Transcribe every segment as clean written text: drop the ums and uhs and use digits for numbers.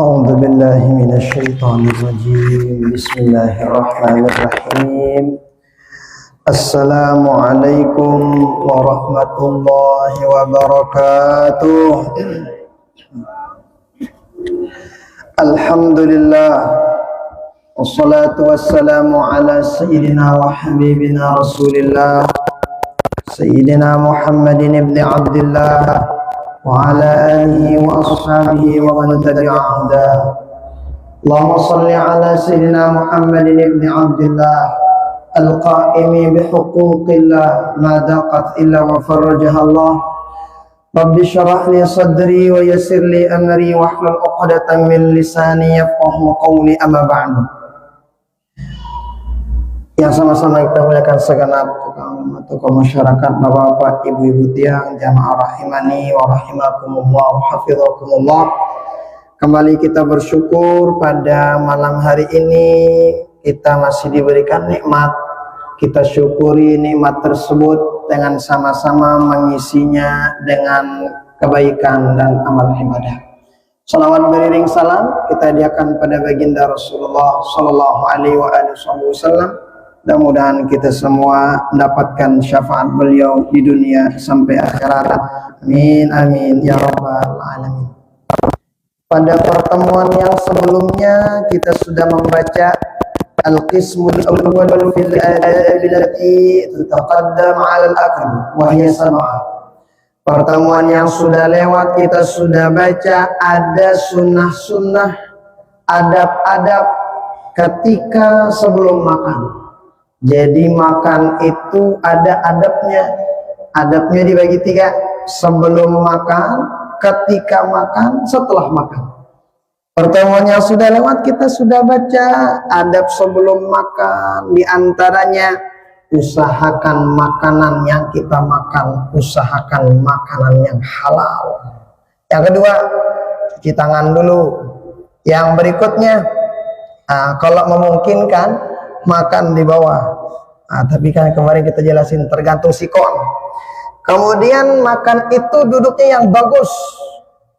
أعوذ بالله من الشيطان الرجيم بسم الله الرحمن الرحيم السلام عليكم ورحمة الله وبركاته الحمد لله والصلاة والسلام على سيدنا وحبيبنا رسول الله سيدنا محمد بن عبد الله وعلى آله وأصحابه ومن تبع هداه اللهم صل على سيدنا محمد بن عبد الله القائم بحقوق الله ما ضاقت إلا وفرجها الله رب اشرح لي صدري ويسر لي أمري واحلل عقدة من لساني يفقهوا قولي أما بعد. Yang sama-sama kita muliakan segenap tokoh masyarakat, bapak-bapak, ibu-ibu tiang, jamaah rahimani wa rahimakumullah wa hafizakumullah. Kembali kita bersyukur pada malam hari ini kita masih diberikan nikmat. Kita syukuri nikmat tersebut dengan sama-sama mengisinya dengan kebaikan dan amal ibadah. Salawat beriring salam kita hadiahkan pada baginda Rasulullah sallallahu alaihi wasallam. Mudah-mudahan kita semua mendapatkan syafaat beliau di dunia sampai akhirat. Amin amin ya rabbal alamin. Pada pertemuan yang sebelumnya kita sudah membaca al-qismul awwal fil adab allati tataqaddam 'ala al-aql wa hiya sab'ah. Pertemuan yang sudah lewat kita sudah baca ada sunnah-sunnah, adab-adab ketika sebelum makan. Jadi makan itu ada adabnya. Adabnya dibagi tiga: sebelum makan, ketika makan, setelah makan. Pertemuan yang sudah lewat kita sudah baca adab sebelum makan. Di antaranya usahakan makanan yang kita makan, usahakan makanan yang halal. Yang kedua, cuci tangan dulu. Yang berikutnya, kalau memungkinkan makan di bawah. Tapi kan kemarin kita jelasin tergantung sikon. Kemudian makan itu duduknya yang bagus.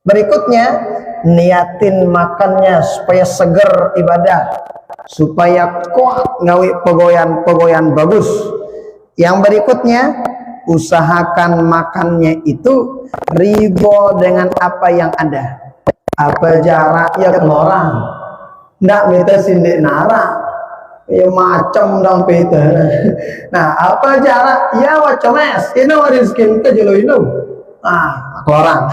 Berikutnya niatin makannya supaya seger ibadah, supaya kuat ngawi pegoyan bagus. Yang berikutnya usahakan makannya itu ridho dengan apa yang ada. Apa jarak ya orang ndak minta sindik nara ya macam dong Peter. Nah, apa jarak? Ya macam es. Ini wariskin ke jelo ini. Orang.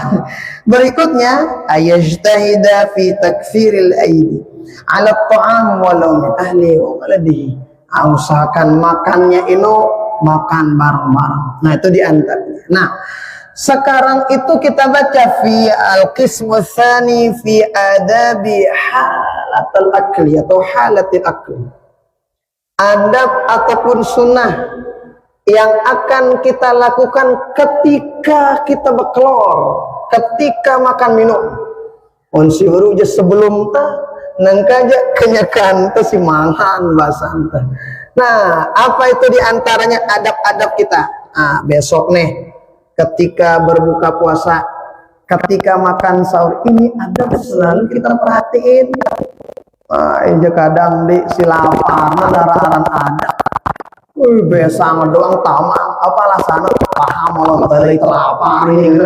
Berikutnya, ayajtahida fi takfiril aidi ala ta'am walau min ahli wa waladihi. Usahakan makannya ini makan bareng-bareng. Nah, itu di antaranya. Nah, sekarang itu kita baca fi al-qismu tsani fi adabi halatul akli atau halatil akli. Adab ataupun sunnah yang akan kita lakukan ketika kita berkelor, ketika makan minum. Onsi baru je sebelum ta nangkaja kenyakan ta si mangan basan ta. Nah, apa itu diantaranya adab-adab kita? Besok nih ketika berbuka puasa, ketika makan sahur, ini adab selalu kita perhatiin. Ini kadang di silapar dararan ada. Biasa doang tamak. Apalah sana paham Allah dari terlapar ini.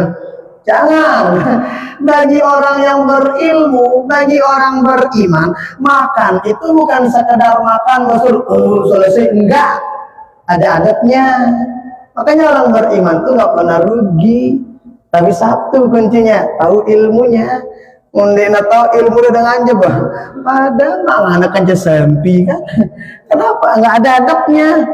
Jangan. Bagi orang yang berilmu, bagi orang beriman, makan itu bukan sekedar makan selesai. Enggak. Ada adabnya. Makanya orang beriman itu nggak pernah rugi. Tapi satu kuncinya, tahu ilmunya. Undina tahu ilmu dengan jebah. Padahal malah anak sempi kan. Kenapa? Nggak ada adabnya.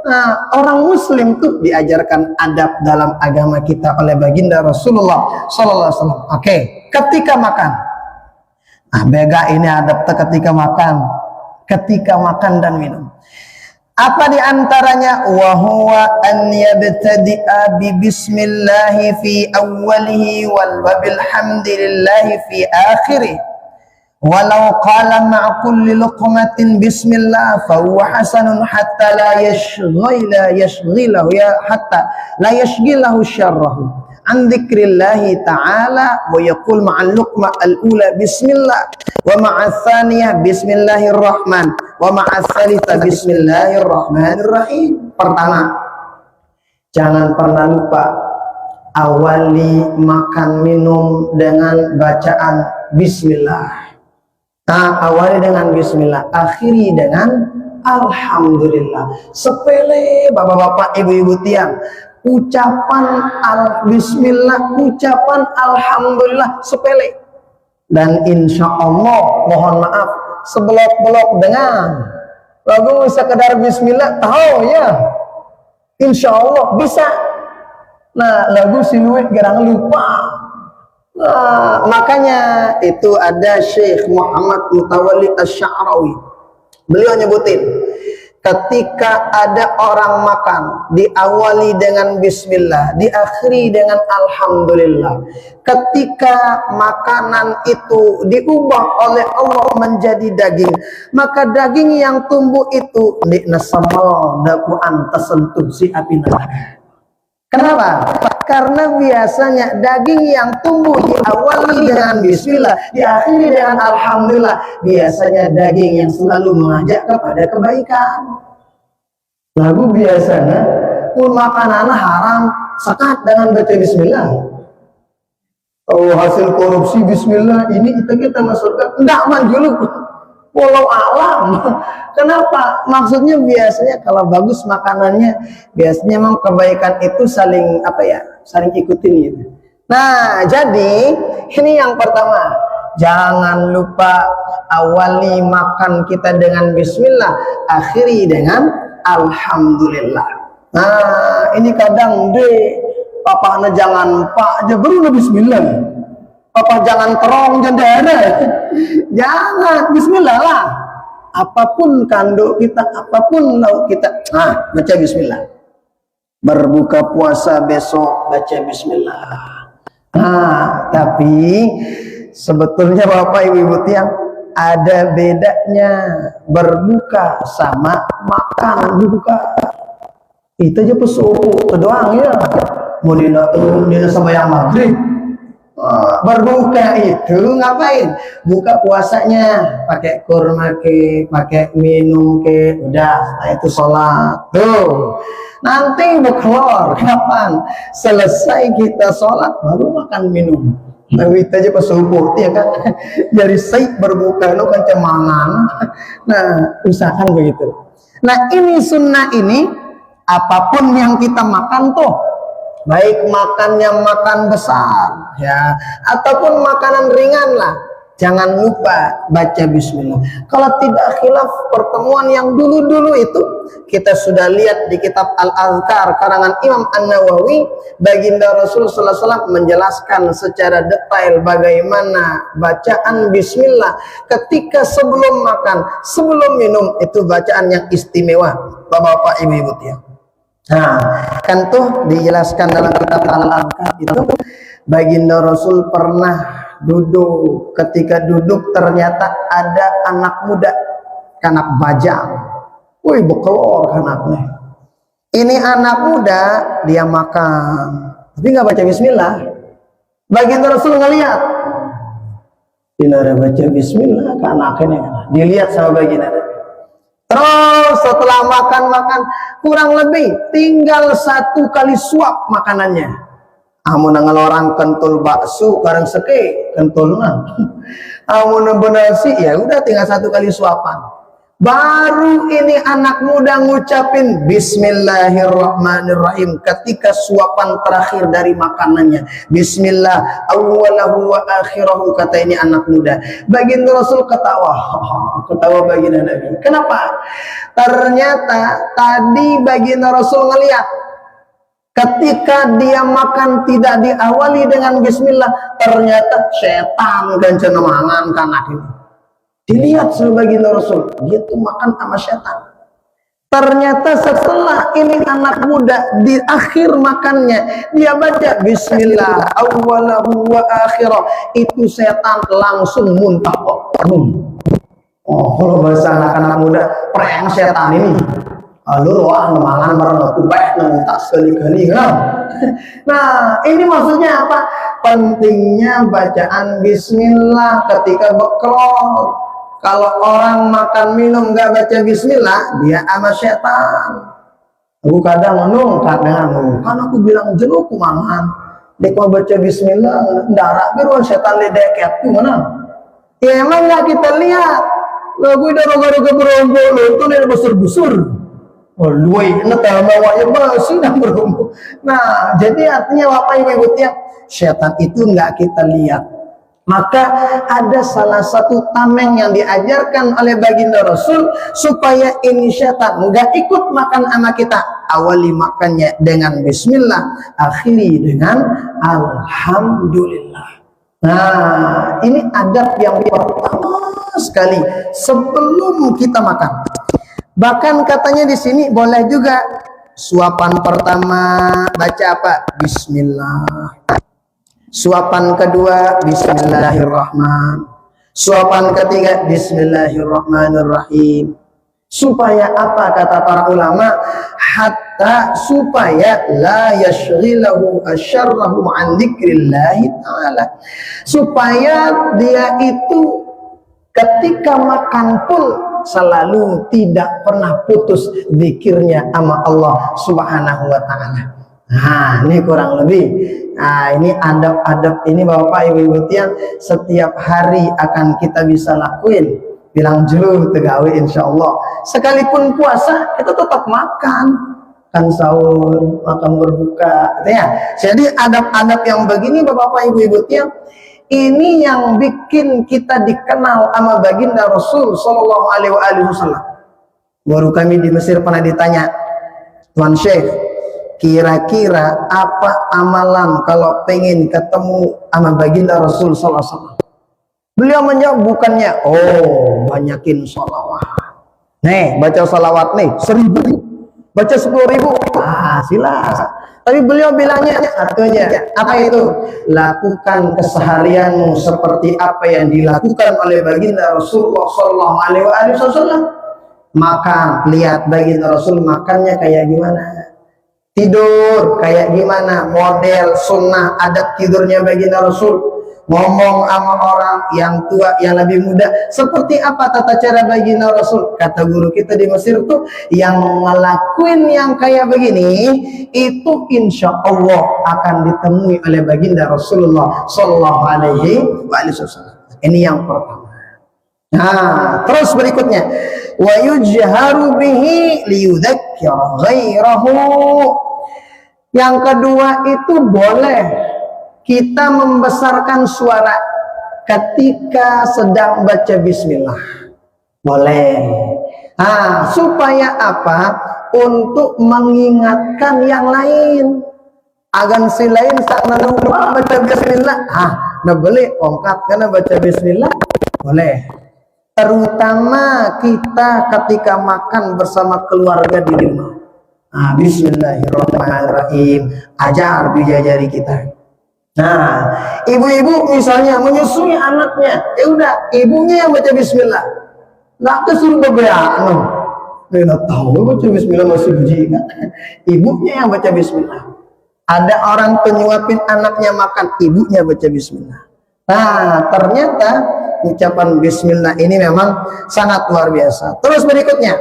Nah, orang muslim tuh diajarkan adab dalam agama kita oleh baginda Rasulullah sallallahu alaihi wasallam. Oke, ketika makan. Bega ini adab ketika makan. Ketika makan dan minum. Apa diantaranya? Wahuwa an yabtadi'a bi bismillahi fi awwalihi wal bilhamdillahi fi akhirih. Walau qala ma'a kulli luqmatin bismillah fa huwa hasanun hatta la yashghilahu syarrahu. an dzikrillahi ta'ala wa yaqul ma'al luqma al-ula bismillah wa ma'al tsaniyah bismillahirrahman wa ma'al tsalitsah bismillahirrahmanirrahim. Pertama, jangan pernah lupa awali makan minum dengan bacaan bismillah. Awali dengan bismillah, akhiri dengan alhamdulillah. Sepele bapak-bapak, ibu-ibu tiang, ucapan bismillah, ucapan alhamdulillah sepele. Dan insya Allah, mohon maaf, sebelok-belok dengan lagu sekedar bismillah, tahu ya, insya Allah bisa. Nah, lagu siluet garang lupa. Nah, makanya itu ada Syekh Muhammad Mutawalli Asy-Sya'rawi. Beliau nyebutin, ketika ada orang makan, diawali dengan bismillah, diakhiri dengan alhamdulillah. Ketika makanan itu diubah oleh Allah menjadi daging, maka daging yang tumbuh itu nasamal dakuan tasentuh si api neraka. Kenapa? Karena biasanya daging yang tumbuh diawali dengan bismillah, diakhiri dengan alhamdulillah, biasanya daging yang selalu mengajak kepada kebaikan. Lalu biasanya pun makanan haram sekat dengan baca bismillah. Oh, hasil korupsi bismillah, ini kita masuk surga. Enggak manjuluk. Walau alam. Kenapa? Maksudnya biasanya kalau bagus makanannya, biasanya memang kebaikan itu saling saling ikutin gitu. Nah, jadi ini yang pertama, jangan lupa awali makan kita dengan bismillah, akhiri dengan alhamdulillah. Nah, ini kadang papana jangan pak aja baru bismillah. Apa jangan terong jendera, jangan bismillah lah. Apapun kandung kita, apapun lauk kita, baca bismillah. Berbuka puasa besok baca bismillah. Tapi sebetulnya bapak ibu tiang, ada bedanya berbuka sama makan buka. Itu aja pesuku doang ya. Mau dina sembahyang maghrib. Berbuka itu ngapain? Buka puasanya pakai kurma pakai minum udah, nah itu sholat tuh. Nanti keluar kapan? Selesai kita sholat baru makan minum. Nah itu aja pas subuh ya kan. Jadi saik berbuka itu kan cemangan. Nah usahakan begitu. Nah ini sunnah ini, apapun yang kita makan tuh, baik makannya makan besar ya ataupun makanan ringan lah, jangan lupa baca bismillah. Kalau tidak khilaf pertemuan yang dulu-dulu itu kita sudah lihat di kitab Al-Azkar karangan Imam An-Nawawi, baginda Rasul sallallahu alaihi wasallam menjelaskan secara detail bagaimana bacaan bismillah ketika sebelum makan, sebelum minum, itu bacaan yang istimewa Bapak-bapak Ibu-ibu ya. Nah, kan tuh dijelaskan dalam kitab Al-Azkar itu, baginda Rasul pernah duduk. Ketika duduk ternyata ada anak muda, anak bajang. Wih, bekelor anaknya. Ini anak muda, dia makan, tapi nggak baca bismillah. Baginda Rasul ngelihat, tidak baca bismillah ke anaknya. Dilihat sama baginda. Terus setelah makan kurang lebih tinggal 1 kali suap makanannya. Amun ngelorang kentul bakso karang seke kentulna. Amun benasi ya udah tinggal 1 kali suapan. Baru ini anak muda ngucapin bismillahirrahmanirrahim ketika suapan terakhir dari makanannya. Bismillah awwalahu wa akhirahu, kata ini anak muda. Baginda Rasul ketawa baginda Nabi. Kenapa? Ternyata tadi baginda Rasul ngeliat ketika dia makan tidak diawali dengan bismillah, ternyata setan dan cenemangan kanak ini. Dilihat sebagian Rasul, dia tuh makan sama setan. Ternyata setelah ini anak muda di akhir makannya dia baca bismillah awwalahu wa akhirah, itu setan langsung muntah. Oh, kalau bahasa anak-anak muda, perang setan ini. Alur wah mangan bareng kubeh nang tak sekali-kali kan. Nah, ini maksudnya apa? Pentingnya bacaan bismillah ketika bekrol. Kalau orang makan minum nggak baca bismillah, dia sama setan. Aku kadang kan aku bilang jenuh ku mangan. Dek mau baca bismillah, darah biru setan ledeket tuh mana? Ya emang nggak kita lihat. Lagu udah roga-roga berombol itu nih busur-busur. Oh, luai, netel bawanya masih nak berumur. Nah, jadi artinya apa yang ibu-ibu setan itu nggak kita lihat. Maka ada salah satu tameng yang diajarkan oleh baginda Rasul supaya ini setan nggak ikut makan sama kita. Awali makannya dengan bismillah, akhiri dengan alhamdulillah. Nah, ini adab yang pertama sekali sebelum kita makan. Bahkan katanya di sini boleh juga suapan pertama baca apa? Bismillah. Suapan kedua bismillahirrahmanirrahim. Suapan ketiga bismillahirrahmanirrahim. Supaya apa kata para ulama? Hatta supaya la yashghilahu asyarrahu an dzikrillahi ta'ala. Supaya dia itu ketika makan pun selalu tidak pernah putus zikirnya sama Allah Subhanahu wa taala. Nah, ini kurang lebih. Nah, ini adab-adab ini Bapak Ibu yang setiap hari akan kita bisa lakuin. Bilang julu tegawe insyaallah. Sekalipun puasa kita tetap makan. Kan sahur, makan berbuka, gitu ya. Jadi adab-adab yang begini Bapak Ibu yang ini yang bikin kita dikenal sama baginda Rasul Sallallahu Alaihi Wasallam. Baru kami di Mesir pernah ditanya, Tuan Syekh, kira-kira apa amalan kalau pengen ketemu sama baginda Rasul Sallallahu Alaihi Wasallam? Beliau menjawab bukannya, oh banyakin sholawat. Nih baca sholawat nih 1000, baca 10.000, silakan. Tapi beliau bilangnya artinya apa itu? Lakukan keseharianmu seperti apa yang dilakukan oleh baginda Rasulullah Sallallahu Alaihi Wasallam. Makan, lihat baginda Rasul makannya kayak gimana, tidur kayak gimana, model sunnah adat tidurnya baginda Rasul. Ngomong sama orang yang tua, yang lebih muda, seperti apa tata cara baginda Rasul. Kata guru kita di Mesir tuh, yang ngelakuin yang kayak begini, itu insya Allah akan ditemui oleh baginda Rasulullah Sallallahu Alaihi Wasallam. Ini yang pertama. Nah, terus berikutnya, wa yujharu bihi liyudzakkira ghairahu. Yang kedua itu boleh kita membesarkan suara ketika sedang baca bismillah. Boleh. Nah, supaya apa? Untuk mengingatkan yang lain. Agan si lain saat baca bismillah. Nah boleh ongkat karena baca bismillah. Boleh. Terutama kita ketika makan bersama keluarga di rumah. Bismillahirrahmanirrahim. Ajar bijajari kita. Nah, ibu-ibu misalnya menyusui anaknya, ya udah ibunya yang baca bismillah. Nggak kesuruh bebeanu. Nggak tahu baca bismillah masih bujingan. Ibunya yang baca bismillah. Ada orang penyuapin anaknya makan, ibunya baca bismillah. Nah, ternyata ucapan bismillah ini memang sangat luar biasa. Terus berikutnya,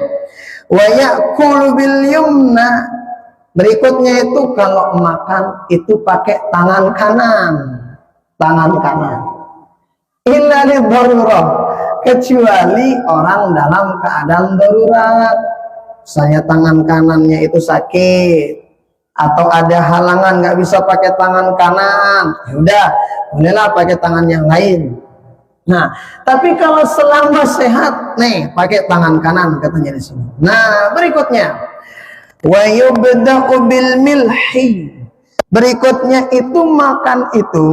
wa ya'kulu bil yumna. Berikutnya itu kalau makan itu pakai tangan kanan. Tangan kanan. Illa li darurah, kecuali orang dalam keadaan darurat. Misalnya tangan kanannya itu sakit atau ada halangan nggak bisa pakai tangan kanan. Ya udah, bolehlah pakai tangan yang lain. Nah, tapi kalau selama sehat nih pakai tangan kanan katanya di sini. Nah, berikutnya wa yubda'u bil milhi. Berikutnya itu makan itu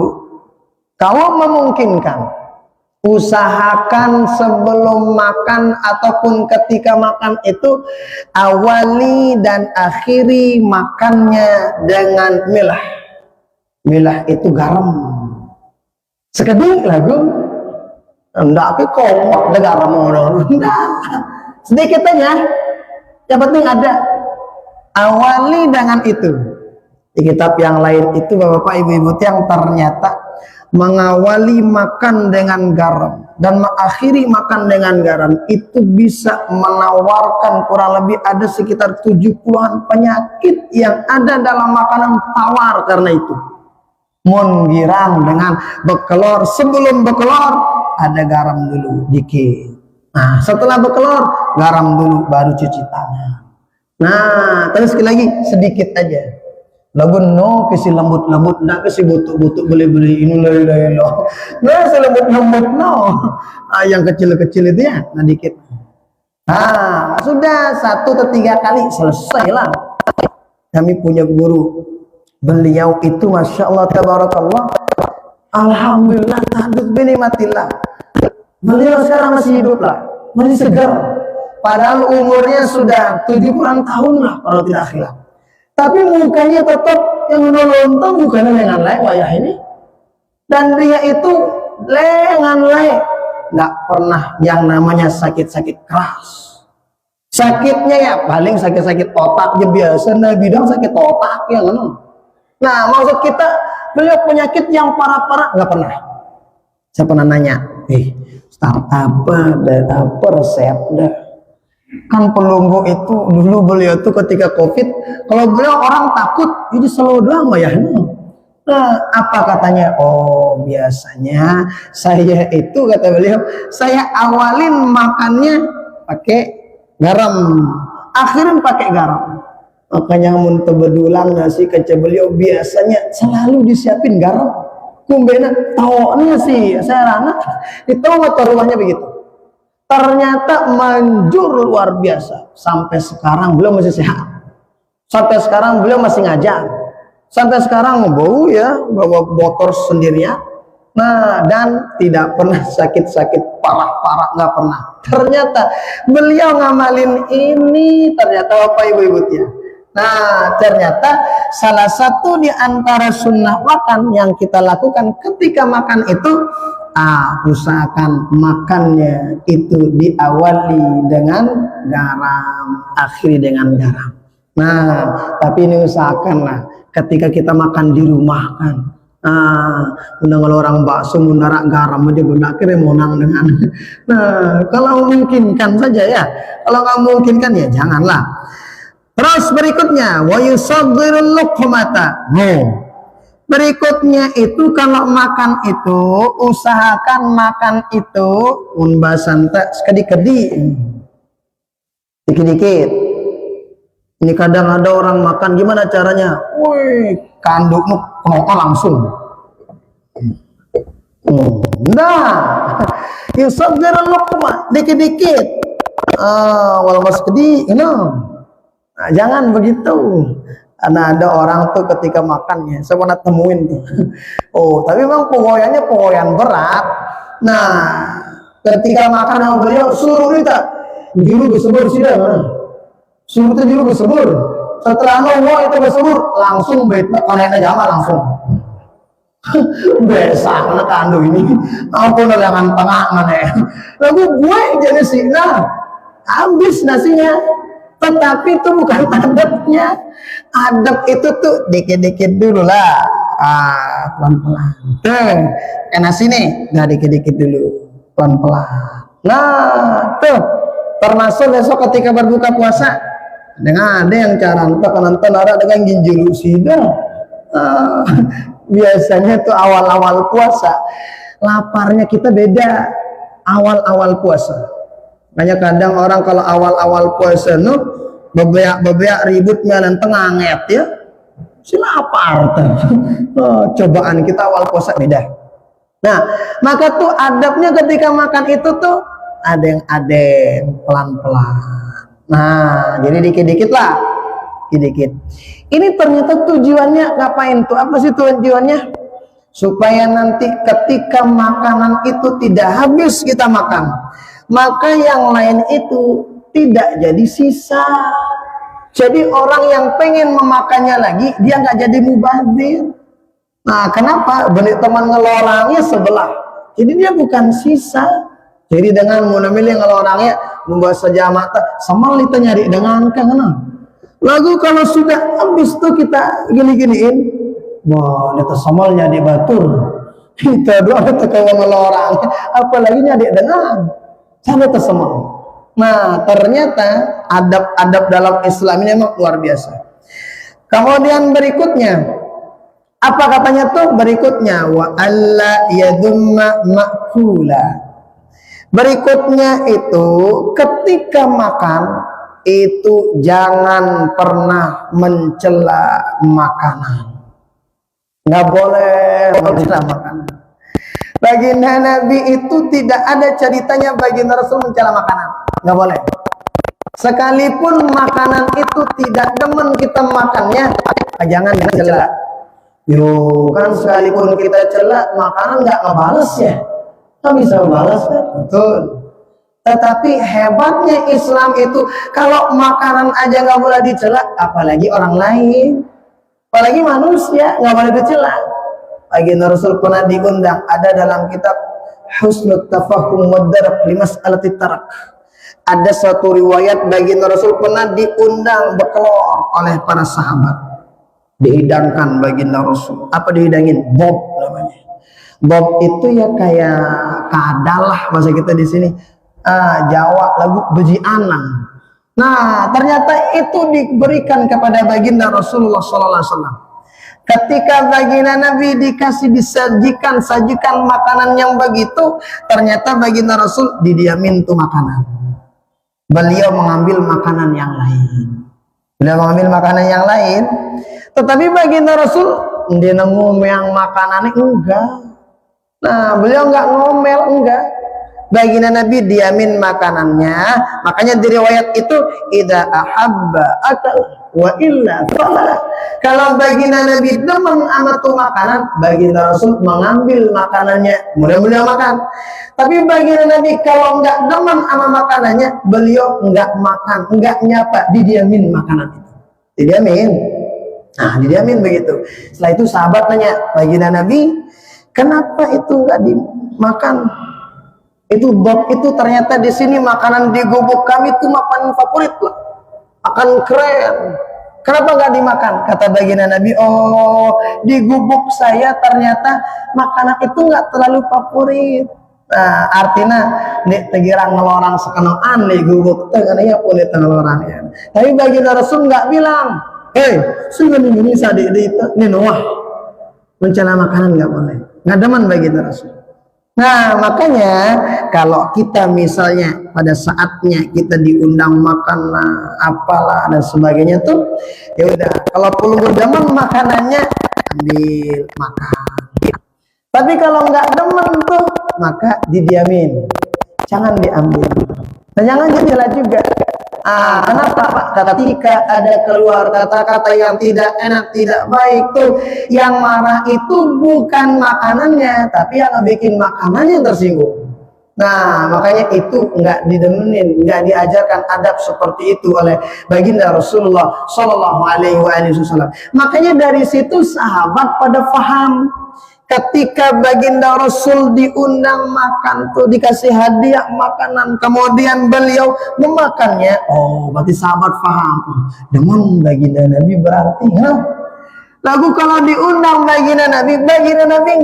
kalau memungkinkan usahakan sebelum makan ataupun ketika makan itu awali dan akhiri makannya dengan milah. Milah itu garam. Sekeding lagu enggak ke kok garam orang. Sedikit aja. Yang penting ada. Awali dengan itu. Di kitab yang lain itu Bapak Ibu yang ternyata mengawali makan dengan garam dan mengakhiri makan dengan garam itu bisa menawarkan kurang lebih ada sekitar 70-an penyakit yang ada dalam makanan tawar. Karena itu menggiram dengan bekelor, sebelum bekelor ada garam dulu dikit. Nah setelah bekelor garam dulu baru cuci tangan. Nah terus sekali lagi sedikit aja. Lagu no kasih lembut-lembut, nak kasih butuk-butuk beli-beli ini loh. Nah, selembut-lembut no. Yang kecil-kecil itu ya, nah dikit. Nah, sudah 1 atau 3 kali selesailah. Kami punya guru. Beliau itu Masya Allah tabarakallah. Alhamdulillah tahdud binimatillah. Beliau sekarang masih hidup lah, masih segar. Padahal umurnya sudah 70-an tahun lah kalau tidak khilaf. Tapi mukanya tetap yang nonton bukannya lengan lek wayah ini. Dan dia itu lengan lek. Nggak pernah yang namanya sakit-sakit keras. Sakitnya ya paling sakit-sakit otak aja biasa. Nah bidang sakit otak ya kan. Nah maksud kita beliau penyakit yang parah-parah nggak pernah. Saya pernah nanya, start apa dan apa resepnya? Kan pelunggu itu dulu beliau tuh ketika COVID, kalau beliau orang takut ini slow doang ya. Nah, apa katanya? Oh biasanya saya itu kata beliau, saya awalin makannya pakai garam, akhirin pakai garam. Makanya muntah bedulang nasi kece beliau biasanya selalu disiapin garam. Kumbena tahu sih saya rana itu motor rumahnya begitu. Ternyata manjur luar biasa. Sampai sekarang beliau masih sehat. Sampai sekarang beliau masih ngajar. Sampai sekarang bau ya, bawa motor sendirian. Nah, dan tidak pernah sakit-sakit parah-parah, nggak pernah. Ternyata beliau ngamalin ini, ternyata Bapak Ibu ya. Nah, ternyata salah satu di antara sunnah makan yang kita lakukan ketika makan itu, usahakan makannya itu diawali dengan garam, akhiri dengan garam. Nah, tapi ini usahakanlah ketika kita makan di rumah kan. Kalau orang bakso mundarak garam aja benda akhirnya monang dengan. Nah, kalau memungkinkan saja ya. Kalau nggak memungkinkan ya janganlah. Terus berikutnya, wa yusaghirul luqmata. Berikutnya itu kalau makan itu usahakan makan itu unbasan tak sekedi-kedi, dikit-dikit. Ini kadang ada orang makan gimana caranya? Wih, kanduk kenapa langsung. Nah, yusaghirul luqmah, dikit-dikit. Walau mas kedi, Nah, jangan begitu. Karena ada orang tuh ketika makannya, saya pernah temuin tuh. Tapi memang pengoyannya berat. Nah, ketika makan sama beliau suruh kita juru bersebur sudah mana? Suruh itu juru bersebur. Setelah nongol itu bersebur, langsung beta koneknya jama langsung. Besar mana kandu ini. Ampun jangan tengah mana ya. Lalu gue jadi singa, habis nasinya. Tetapi itu bukan adabnya. Adab itu tuh dikit-dikit dulu lah. Pelan-pelan. Kena sini, nah dikit-dikit dulu, pelan-pelan. Nah, tuh termasuk besok ketika berbuka puasa. Dengan ada yang cara nonton ada dengan ginjal sida. Biasanya tuh awal-awal puasa, laparnya kita beda. Awal-awal puasa. Banyak kadang orang kalau awal-awal puasa bebeak ributnya dan tengah nget ya. Si lapar cobaan kita awal puasa beda. Nah, maka tuh adabnya ketika makan itu tuh ada yang adem, pelan-pelan. Nah, jadi dikit-dikit lah. Dikit-dikit. Ini ternyata tujuannya ngapain tuh? Apa sih tujuannya? Supaya nanti ketika makanan itu tidak habis kita makan, maka yang lain itu tidak jadi sisa. Jadi orang yang pengen memakannya lagi, dia nggak jadi mubazir. Nah, kenapa? Benih teman ngelorangnya sebelah. Jadi dia bukan sisa. Jadi dengan menambil ngelorangnya, membaca jamak sama kita nyari dengan kan. Lagu kalau sudah habis tuh kita gini-giniin, wah itu samalnya di batur. Kita doa itu kalau orang, apalagi nyari dengan sampai tersemal. Nah ternyata adab-adab dalam Islam ini memang luar biasa. Kemudian berikutnya, apa katanya tuh berikutnya? Wa alla yadumma ma'kula. Berikutnya itu ketika makan itu jangan pernah mencela makanan. Nggak boleh mencela makanan. Baginda Nabi itu tidak ada ceritanya baginda Rasul mencela makanan. Nggak boleh. Sekalipun makanan itu tidak demen kita makannya, jangan dicela. Yo, kan sekalipun kita celak makanan nggak ngebales ya, kan bisa balas kan? Betul. Tetapi hebatnya Islam itu kalau makanan aja nggak boleh dicela, apalagi orang lain, apalagi manusia nggak boleh dicela. Baginda Rasul pernah diundang, ada dalam kitab Husnul Tafahum wa Darab li Mas'alati Tarak. Ada satu riwayat baginda Rasul pernah diundang berkelor oleh para sahabat. Dihidangkan baginda Rasul. Apa dihidangin? Bob namanya. Bob itu ya kayak kadalah bahasa kita di sini. Jawa lagu beji anang. Nah, ternyata itu diberikan kepada baginda Rasulullah sallallahu alaihi wasallam. Ketika baginda Nabi disajikan makanan yang begitu, ternyata baginda Rasul didiamin tuh makanan. Beliau mengambil makanan yang lain. Tetapi baginda Rasul dia ngomel makanannya enggak. Nah, beliau enggak ngomel, enggak. Baginda Nabi diamin makanannya. Makanya di riwayat itu idza ahabba akal wa illa fala. Kalau baginda Nabi demen sama tuh makanan, baginda Rasul mengambil makanannya, mudah-mudahan makan. Tapi baginda Nabi kalau enggak demen sama makanannya, beliau enggak makan, enggak nyapa, didiamin makanan itu. Didiamin. Nah, didiamin begitu. Setelah itu sahabat nanya, baginda Nabi, kenapa itu enggak dimakan? Itu Bob itu ternyata di sini makanan di gubuk kami itu makanan favorit lah, akan keren. Kenapa nggak dimakan? Kata baginda Nabi, oh di gubuk saya ternyata makanan itu nggak terlalu favorit. Nah, artinya nek tegirang ngelorang sekenoan di gubuk tengahnya pun di ngelorang ya. Tapi baginda Rasul nggak bilang, sudah ini sadik ini Noah mencela makanan nggak boleh, nggak demen baginda Rasul. Nah, makanya kalau kita misalnya pada saatnya kita diundang makan apalah dan sebagainya tuh, ya udah kalau perlu demen makanannya ambil makan. Tapi kalau nggak demen tuh maka didiamin, jangan diambil. Dan jangan dicela juga. Kenapa Pak? Ketika ada keluar kata-kata yang tidak enak, tidak baik tuh, yang marah itu bukan makanannya, tapi yang bikin makanannya tersinggung. Nah, makanya itu nggak didemenin, nggak diajarkan adab seperti itu oleh baginda Rasulullah Shallallahu Alaihi Wasallam. Makanya dari situ sahabat pada paham. Ketika baginda Rasul diundang makan tuh, dikasih hadiah makanan, kemudian beliau memakannya, oh berarti sahabat paham, demen baginda Nabi berarti, lagu kalau diundang baginda Nabi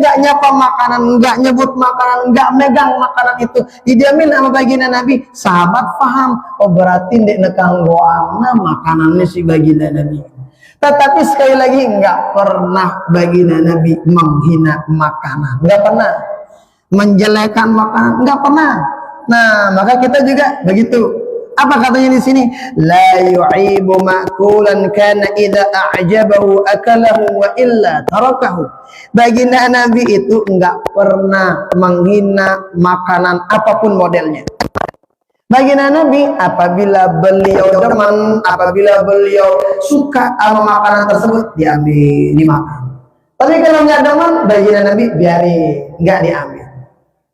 nggak nyapa makanan, nggak nyebut makanan, nggak megang makanan itu, didiamin sama baginda Nabi, sahabat paham, oh berarti ndek nekang goangna makanannya si baginda Nabi. Tetapi sekali lagi nggak pernah baginda Nabi menghina makanan, nggak pernah menjelekan makanan, nggak pernah. Nah, maka kita juga begitu. Apa katanya di sini? La yu'ibu ma'kulan kana idza a'jabahu akalahu wa illa tarakahu. Baginda Nabi itu nggak pernah menghina makanan apapun modelnya. Baginda Nabi apabila beliau demen, apabila beliau suka sama makanan tersebut, diambil, dimakan. Tapi kalau nggak demen, baginda Nabi biarin, nggak diambil.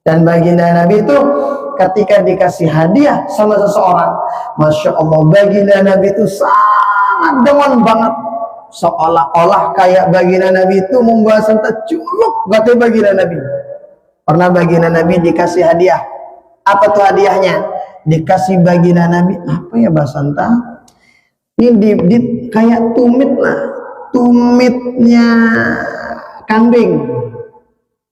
Dan baginda Nabi itu ketika dikasih hadiah sama seseorang, masya Allah, baginda Nabi itu sangat demen banget, seolah-olah kayak baginda Nabi itu membawa sentet culuk, kata baginda Nabi. Pernah baginda Nabi dikasih hadiah. Apa tuh hadiahnya? dikasih baginda Nabi apa ya bahasa entah ini di kayak tumit lah, tumitnya kambing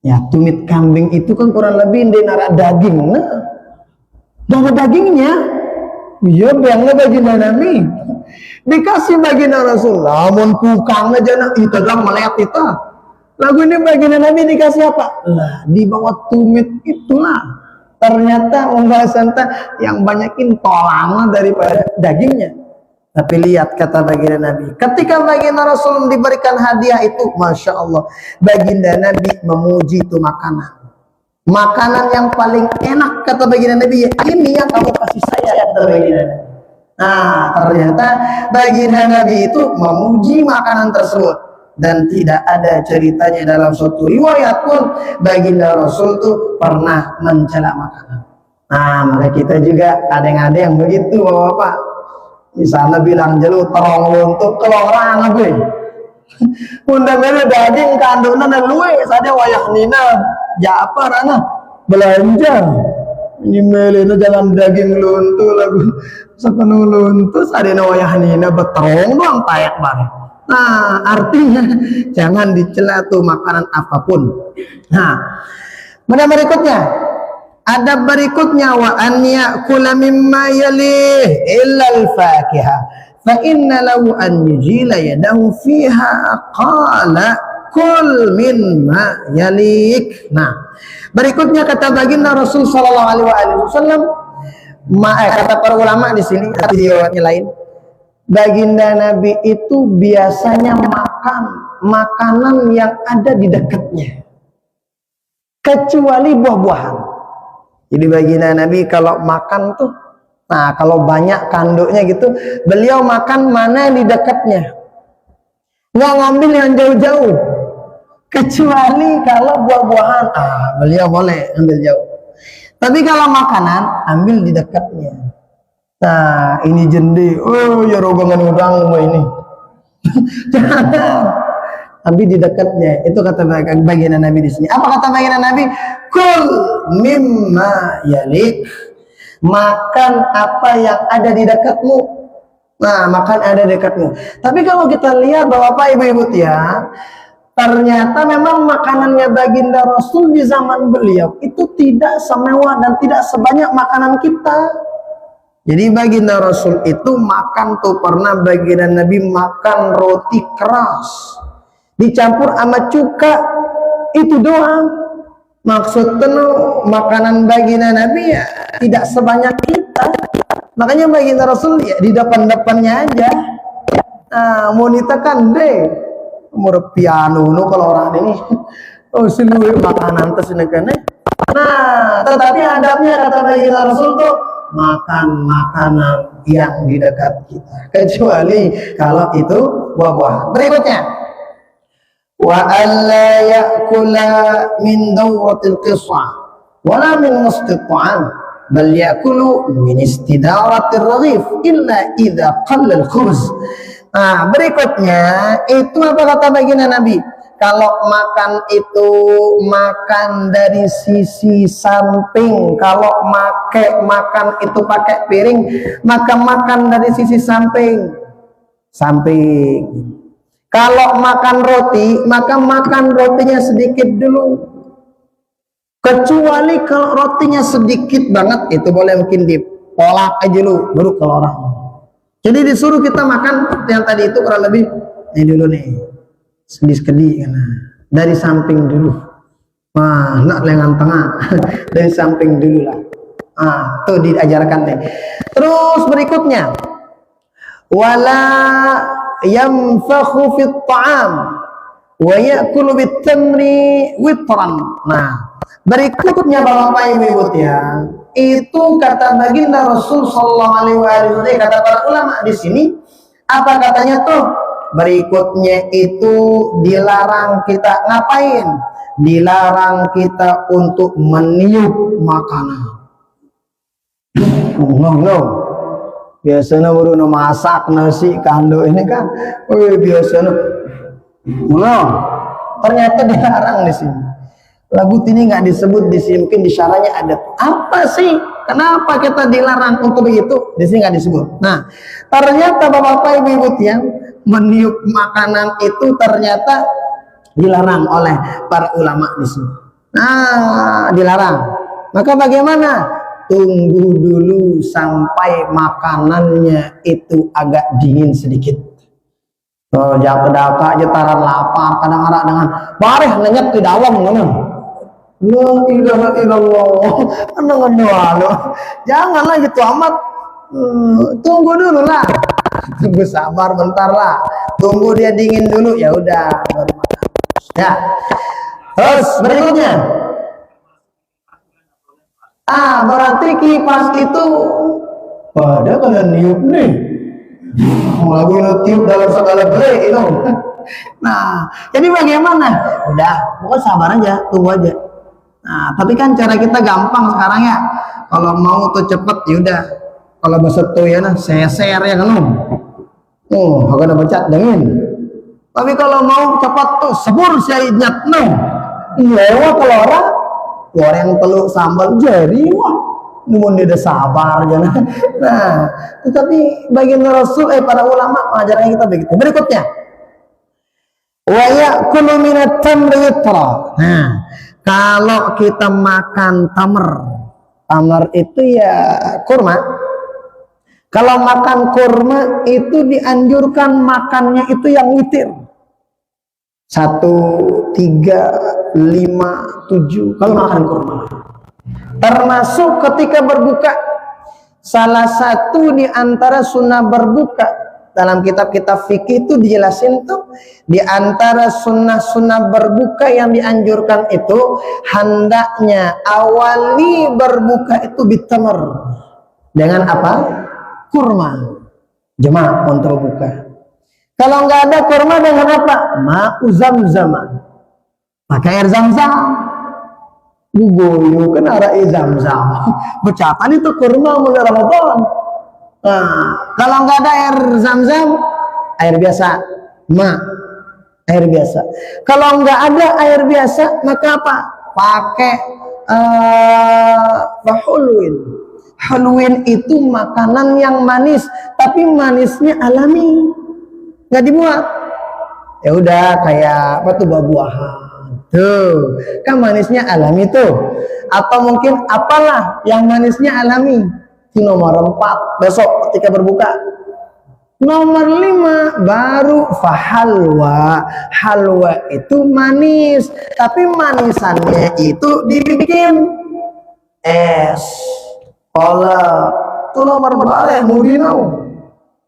ya. Tumit kambing itu kan kurang lebih nara daging, nah ada dagingnya iya bangga baginda Nabi dikasih baginda Rasul, namun pukangnya jana itu dong melihat itu lagu ini baginda Nabi dikasih apa lah di bawah tumit itulah ternyata membahas tentang yang banyakin tolama daripada dagingnya. Tapi lihat kata baginda Nabi, ketika baginda Rasul diberikan hadiah itu, masya Allah, baginda Nabi memuji itu makanan yang paling enak kata baginda Nabi, ya ini yang kamu kasih saya kata baginda Nabi. Nah ternyata baginda Nabi itu memuji makanan tersebut dan tidak ada ceritanya dalam suatu riwayat pun baginda Rasul tuh pernah mencela makanan. Nah maka kita juga ada yang begitu bapak-bapak. Misalnya bilang jelu terong luntuk kelorang gue. Bunda mere daging kandungna na luwe sade wayah nina japar ana belanja. Ini melena jangan daging luntuk lagu sepenuh luntuk sade na wayah nina beterong doang tayak bareng. Nah, artinya jangan dicela tuh makanan apapun. Nah, berikutnya adab berikutnya wa an ya'kula mimma yalih illa al-fakiha fa inna lahu an yujila yadahu fiha qala kul mimma yalik. Nah berikutnya kata baginda Rasul sallallahu alaihi wasallam, kata para ulama di sini kata riwayatnya lain, baginda Nabi itu biasanya makan makanan yang ada di dekatnya kecuali buah-buahan. Jadi baginda Nabi kalau makan tuh, nah kalau banyak kanduknya gitu, beliau makan mana yang di dekatnya, nggak ngambil yang jauh-jauh. Kecuali kalau buah-buahan, beliau boleh ambil jauh. Tapi kalau makanan, ambil di dekatnya. Nah ini jende, oh ya rogongan udang ini, jangan. Ambil di dekatnya. Itu kata baginda Nabi di sini. Apa kata baginda Nabi? Kul mimma yalik. Makan apa yang ada di dekatmu. Nah, makan ada di dekatmu. Tapi kalau kita lihat Bapak Ibu ya, ternyata memang makanannya baginda Rasul di zaman beliau itu tidak semewah dan tidak sebanyak makanan kita. Jadi baginda Rasul itu makan tuh pernah baginda Nabi makan roti keras dicampur sama cuka, itu doang. Maksud tentu makanan baginda Nabi ya tidak sebanyak kita. Makanya baginda Rasul ya di depan-depannya aja. Mau nitakan deh, mau piano no kalau orang ini, oh seluruh makanan tersenekan. Nah, tetapi adabnya kata baginda Rasul tuh makan makanan yang di dekat kita, kecuali kalau itu buah-buahan. Berikutnya, wa alla ya'kula min dawratil qis'ah wala min mustit'an bal ya'kulu min istidaratir raghif illa idza qalla al-khubz. Nah, berikutnya itu apa kata baginda Nabi? Kalau makan itu makan dari sisi samping. Kalau makan itu pakai piring, maka makan dari sisi samping. Kalau makan roti, maka makan rotinya sedikit dulu. Kecuali kalau rotinya sedikit banget, itu boleh mungkin dipolak aja dulu, baru keluar. Jadi disuruh kita makan yang tadi itu kurang lebih ini dulu nih, sedih-sedih dari samping dulu. Wah, nak lengan tengah, dari samping dulu lah. Tuh diajarkan deh. Terus berikutnya, wala yamfakhu fit ta'am wa ya'kulu bit tamri witran. Nah, berikutnya Bapak Ibu ya, itu kata baginda Rasul sallallahu alaihi wasallam, kata para ulama di sini, apa katanya tuh? Berikutnya itu dilarang kita ngapain? Dilarang kita untuk meniup makanan. No. Biasanya baru masak nasi kando ini kan, biasanya, ternyata dilarang di sini. Lagu ini nggak disebut di sini, mungkin di syarahnya ada. Apa sih Kenapa kita dilarang untuk begitu? Di sini nggak disebut. Nah, ternyata bapak-bapak ibu-ibu yang meniup makanan itu ternyata dilarang oleh para ulama di sini. Nah, dilarang. Maka bagaimana? Tunggu dulu sampai makanannya itu agak dingin sedikit. Oh, jangan kedaka aja taran lapar, kadang-kadang dengan bareh nenyet di dalam ngono. La ilaha illallah. Janganlah gitu amat. Tunggu dulu lah. Tunggu sabar bentar lah. Tunggu dia dingin dulu, ya udah baru makan. Ya. Terus berikutnya. Berarti kipas itu pada kalian niup nih. Lagu tiup dalam segala beli itu. Nah, jadi bagaimana? Udah, pokoknya sabar aja, tunggu aja. Nah, tapi kan cara kita gampang sekarang ya. Kalau mau tuh cepet, yaudah. Kalau bahasa tuh ya, seser ya kan. Agak baca dingin. Tapi kalau mau cepat tuh sebur saya nyat no. Lewat kalau orang goreng telur sambal jadi wah. Numun dia sabar jangan. Nah, tetapi baginda Rasul para ulama mengajarkan kita begitu. Berikutnya. Wa ya'kulu minat tamri witra. Nah, kalau kita makan tamar itu ya kurma. Kalau makan kurma itu dianjurkan makannya itu yang witir. 1, 3, 5, 7 kalau makan kurma. Termasuk ketika berbuka. Salah satu di antara sunnah berbuka dalam kitab-kitab fikih itu dijelasin tuh di antara sunnah-sunnah berbuka yang dianjurkan itu hendaknya awali berbuka itu bitamar dengan apa? Kurma. Jemaah untuk buka. Kalau nggak ada kurma dengan apa? Ma'u Zamzam. Pakai air Zam-Zam. Bugoyo kan arai Zam-Zam. Bercapan itu kurma mulai Ramadan. Nah, kalau nggak ada air Zam-Zam, air biasa. Air biasa. Kalau nggak ada air biasa, maka apa? Pakai hulwin. Hulwin itu makanan yang manis, tapi manisnya alami, nggak dibuat. Ya udah kayak apa tuh buah-buahan. Tuh, kan manisnya alami tuh. Atau mungkin apalah yang manisnya alami. Itu nomor 4 besok ketika berbuka. Nomor 5 baru fahalwa. Halwa itu manis, tapi manisannya itu dibikin es. Olah, itu nomor berapa mudinau.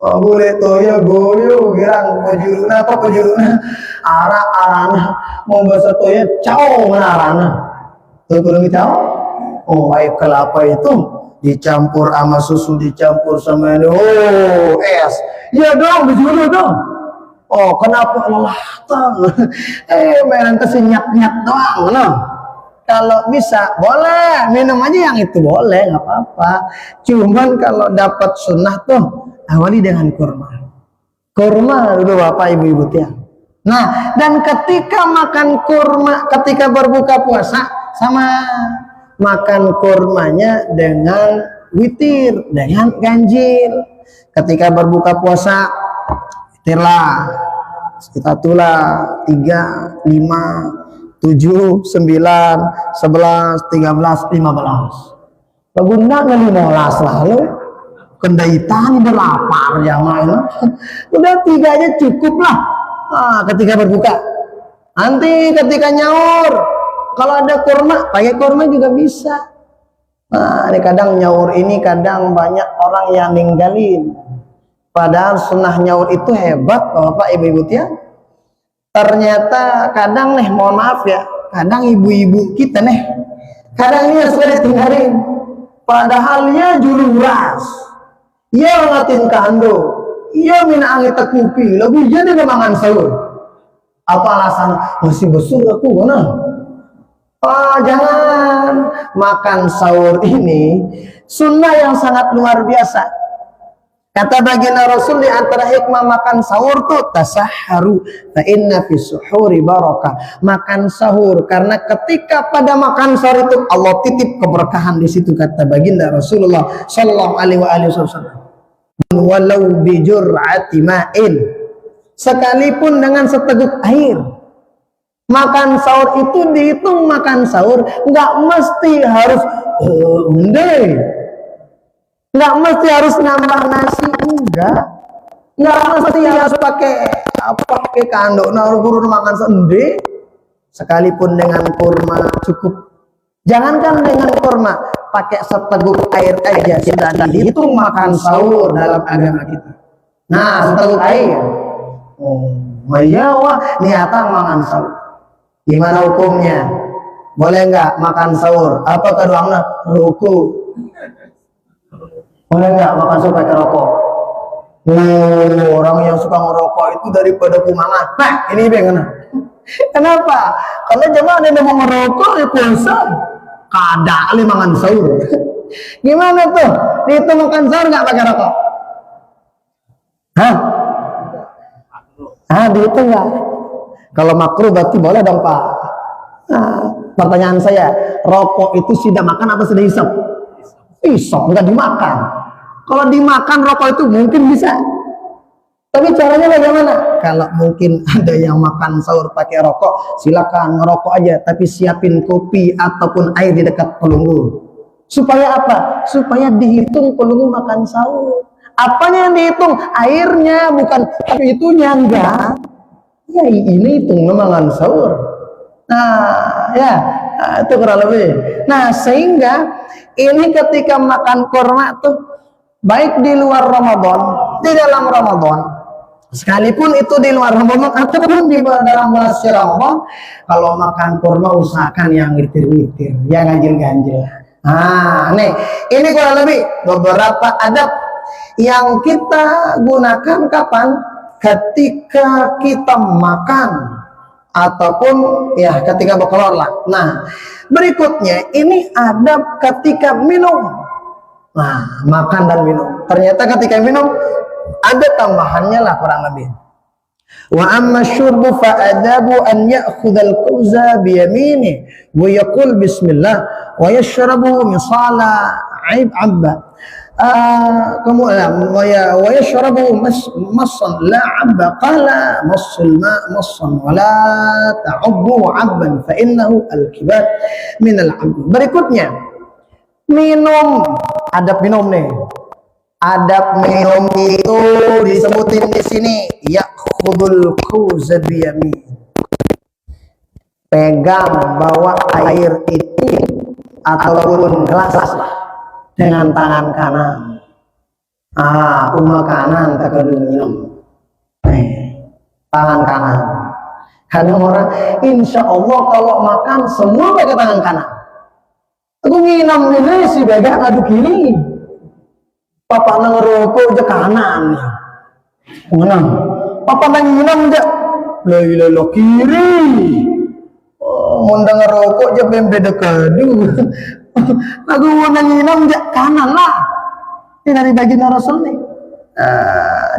Boleh toh ya goyo gerang pejuruna arana mau bahasa toh ya cao mana arana tuh belum cao. Oh air kelapa itu dicampur sama susu dicampur sama ini es ya dong dijulu dong. Oh kenapa lelah tang mainan kesenyap-nyap doang no. Kalau bisa boleh minum aja yang itu boleh nggak apa-apa. Cuman kalau dapat sunnah tuh awali dengan kurma. Kurma dulu bapak ibu-ibu tiang. Nah dan ketika makan kurma ketika berbuka puasa sama makan kurmanya dengan witir dengan ganjil. Ketika berbuka puasa witirlah kita tulah 3, 5 7, 9, 11, 13, 15. Pagunda na 15 lalu. Kendaitan udah lapar jamaah. Udah 3 aja cukup lah. Ketika berbuka. Nanti ketika nyaur, kalau ada kurma, pakai kurma juga bisa. Nah, ini kadang nyaur ini kadang banyak orang yang ninggalin. Padahal sunnah nyaur itu hebat, Bapak Ibu ya. Ternyata kadang nih mohon maaf ya, kadang ibu-ibu kita nih kadang ini sudah ditinggalin padahal ya juluras ya ngatin kando ya mina angin tekupi lebih jadi mangan sahur apa alasan masih besar aku mana jangan makan sahur ini sunnah yang sangat luar biasa. Kata baginda Rasul di antara hikmah makan sahur tuh tasahharu fa inna fi suhuri barakah. Makan sahur karena ketika pada makan sahur itu Allah titip keberkahan di situ, kata baginda Rasulullah sallallahu alaihi wasallam. Walau bi jur'ati ma'in, sekalipun dengan seteguk air. Makan sahur itu dihitung makan sahur, nggak mesti harus nggak mesti harus nambah nasi, nggak mesti harus pakai kandok naruh makan sendiri. Sekalipun dengan kurma cukup. Jangankan dengan kurma, pakai seteguk air aja sudah dihitung makan sahur dalam agama kita. Nah, seteguk air. Wah, niatan makan sahur. Gimana hukumnya? Boleh nggak makan sahur? Apa keduanya? Ruku. Boleh nggak makan sahur pakai rokok? Orang yang suka ngerokok itu daripada kumangan. Nah, ini bagaimana? Kenapa? Kalau jemaah ada mau ngerokok ya puasa. Kada ali makan sahur. Gimana tuh? Itu makan sahur nggak pakai rokok? Dihitung nggak? Kalau makruh berarti boleh dong Pak. Pertanyaan saya, rokok itu sudah makan atau sudah hisap? Hisap, nggak dimakan. Kalau dimakan rokok itu mungkin bisa. Tapi caranya bagaimana? Kalau mungkin ada yang makan sahur pakai rokok, silakan ngerokok aja. Tapi siapin kopi ataupun air di dekat pelunggu. Supaya apa? Supaya dihitung pelunggu makan sahur. Apanya yang dihitung? Airnya, bukan itunya, enggak. Ya ini hitung makan sahur. Nah, ya itu kurang lebih. Nah, sehingga ini ketika makan kurma tuh baik di luar Ramadan, di dalam Ramadan, sekalipun itu di luar Ramadan ataupun di dalam bulan Ramadan, kalau makan kurma usahakan yang witir-witir, yang ganjil-ganjil. Nah, nih, ini kurang lebih beberapa adab yang kita gunakan kapan? Ketika kita makan ataupun ya ketika berkeluar lah. Nah, berikutnya ini adab ketika minum. Nah, makan dan minum. Ternyata ketika minum ada tambahannya lah kurang lebih. Wa amma syurbu fa adabu an ya'khudhal kuza bi yaminihi wa yaqul bismillah wa yashrabu misala 'abba. Kemudian wa yashrabu massan la 'abba qala massul ma massan wa la ta'ubbu 'abban fa innahu al-kibar min al-'abd. Berikutnya minum, adab minum nih. Adab minum itu disebutin di sini, ya'khudul kuza bi yamin. Pegang bawa air itu ataupun gelas dengan tangan kanan. Kanan tak minum. Tangan kanan. Kadang orang insya Allah kalau makan semua pakai tangan kanan. Aku nginam ini si bega ngadu kiri. Papa ngerokok aja kanan. Nginam. Papa nginam aja lo kiri. Mau ngerokok aja beda kadu. Aku mau nginam aja kanan lah. Ini dari baginda Rasul nih.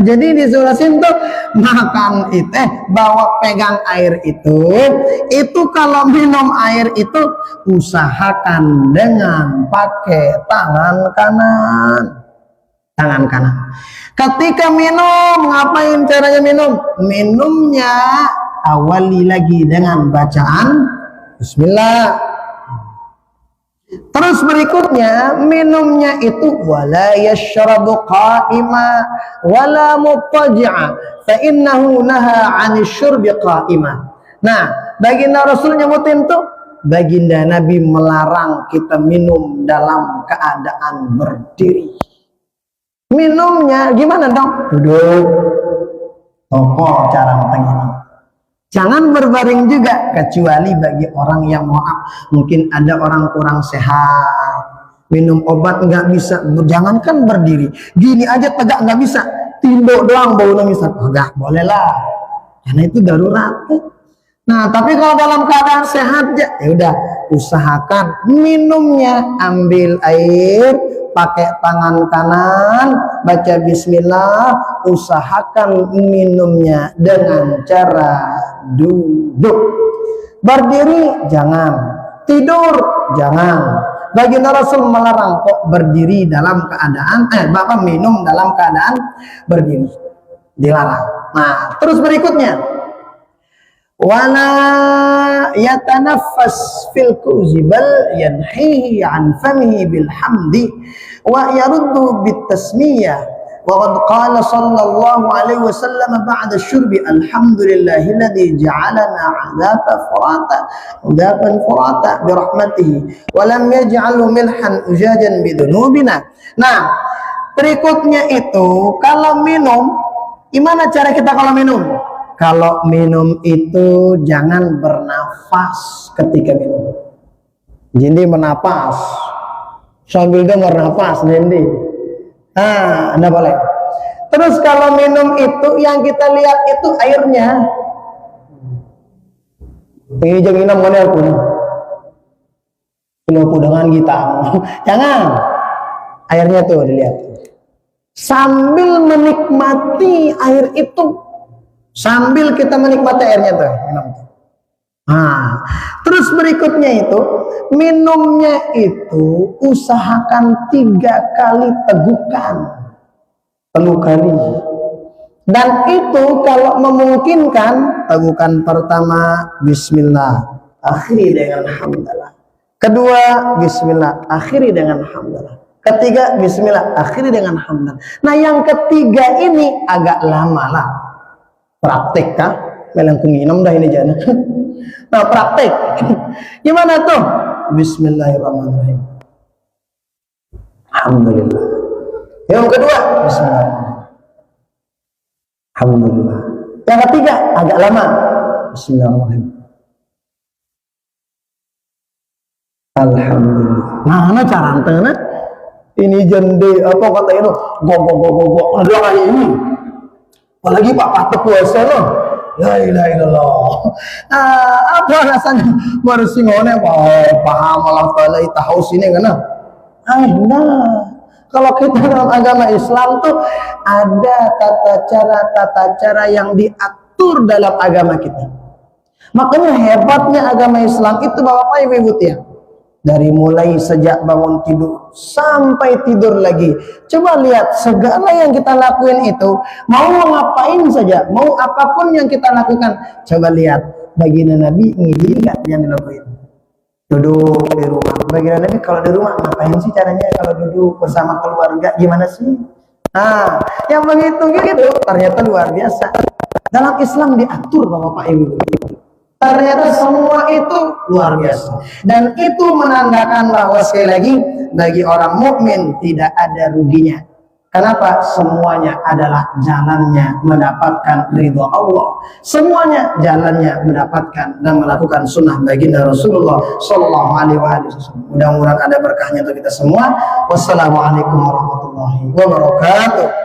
Jadi disurasin tuh makan itu bawa pegang air itu kalau minum air itu usahakan dengan pakai tangan kanan. Ketika minum, ngapain caranya minum? Minumnya awali lagi dengan bacaan bismillah. Terus berikutnya minumnya itu wala yashrabu qa'ima wala muttaji'a fa innahu naha 'anil syurbi qa'ima. Nah, baginda Rasul nyebutin tuh, baginda Nabi melarang kita minum dalam keadaan berdiri. Minumnya gimana dong? Duduk. Tokoh cara matang. Jangan berbaring juga, kecuali bagi orang yang maaf, mungkin ada orang kurang sehat, minum obat nggak bisa, jangankan berdiri, gini aja tegak nggak bisa, timbuk doang bau nangis, nggak boleh lah, karena itu darurat. Nah, tapi kalau dalam keadaan sehat ya udah usahakan minumnya ambil air, pakai tangan kanan, baca bismillah, usahakan minumnya dengan cara duduk. Berdiri jangan, tidur jangan. Baginda Rasul melarang kok berdiri dalam keadaan Bapak minum dalam keadaan berdiri. Dilarang. Nah, terus berikutnya. Wala yatanaffas fil kuzi bal yanhihi an famihi bil hamdi wa yaruddu bit tasmiyah wa qad qala sallallahu alaihi wasallam ba'da syurbi alhamdulillahilladzi ja'alana 'adaban furata bi rahmatihi wa lam yaj'alhu milhan ujajan bi dzunubina. Nah, berikutnya itu kalau minum, gimana cara kita kalau minum? Kalau minum itu jangan bernafas ketika minum. Jadi menapas sambil dengar nafas, Dendi. Nah, Anda boleh. Terus kalau minum itu yang kita lihat itu airnya. Ini jangan minum mana pun. Kalau dengan kita, jangan. Airnya tuh dilihat. Sambil menikmati air itu. Sambil kita menikmati airnya tuh, minum tuh. Nah, terus berikutnya itu minumnya itu usahakan 3 kali tegukan, 3 kali. Dan itu kalau memungkinkan tegukan pertama Bismillah, akhiri dengan hamdalah. Kedua Bismillah, akhiri dengan hamdalah. Ketiga Bismillah, akhiri dengan hamdalah. Nah, yang ketiga ini agak lama lah. Praktek kah? Melengkung minum dah ini jana. Nah, praktek. Gimana tuh? Bismillahirrahmanirrahim. Alhamdulillah. Yang kedua, Bismillahirrahmanirrahim. Alhamdulillah. Yang ketiga, agak lama. Bismillahirrahmanirrahim. Alhamdulillah. Mana cara antena? Ini jende apa kata itu? Gogok. Ada kayak ini. Apalagi Pak Patut puasa loh. La ilaha illallah. Apa rasanya baru singone paham Allah taala tahu sini kan? Nah, kalau kita dalam agama Islam tuh ada tata cara yang diatur dalam agama kita. Makanya hebatnya agama Islam itu Bapak Ibu ya. Dari mulai sejak bangun tidur sampai tidur lagi. Coba lihat segala yang kita lakuin itu, mau ngapain saja, mau apapun yang kita lakukan, coba lihat baginda Nabi ngidi enggak yang dilakuin. Duduk di rumah. Baginda Nabi kalau di rumah ngapain sih caranya kalau duduk bersama keluarga gimana sih? Nah, yang begitu gitu ternyata luar biasa. Dalam Islam diatur Bapak Ibu. Ternyata semua itu luar biasa. Dan itu menandakan bahwa sekali lagi bagi orang mukmin tidak ada ruginya. Kenapa? Semuanya adalah jalannya mendapatkan ridho Allah. Semuanya jalannya mendapatkan dan melakukan sunnah baginda Rasulullah Sallallahu Alaihi Wasallam. Mudah-mudahan ada berkahnya untuk kita semua. Wassalamualaikum warahmatullahi wabarakatuh.